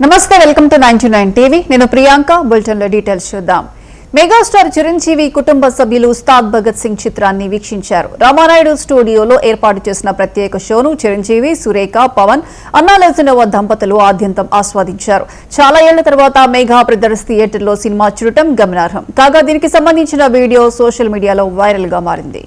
నమస్తే welcome to 99 TV నేను Priyanka bulletin లో డీటెయిల్స్ చూద్దాం మెగాస్టార్ చిరంజీవి కుటుంబ సభ్యులు ఉస్తాద్ భగత్ సింగ్ చిత్రాన్ని వీక్షించారు రామానాయుడు స్టూడియోలో ఏర్పాటు చేసిన ప్రత్యేక షోను చిరంజీవి సురేఖ పవన్ అన్నాలజనవ దంపతులు ఆద్యంతం ఆస్వాదించారు చాలా ఏళ్ల తర్వాత మెగా బ్రదర్స్ థియేటర్లో సినిమా చూడటం గమనార్హం కాగా దీనికి సంబంధించిన వీడియో సోషల్ మీడియాలో వైరల్ గా మారింది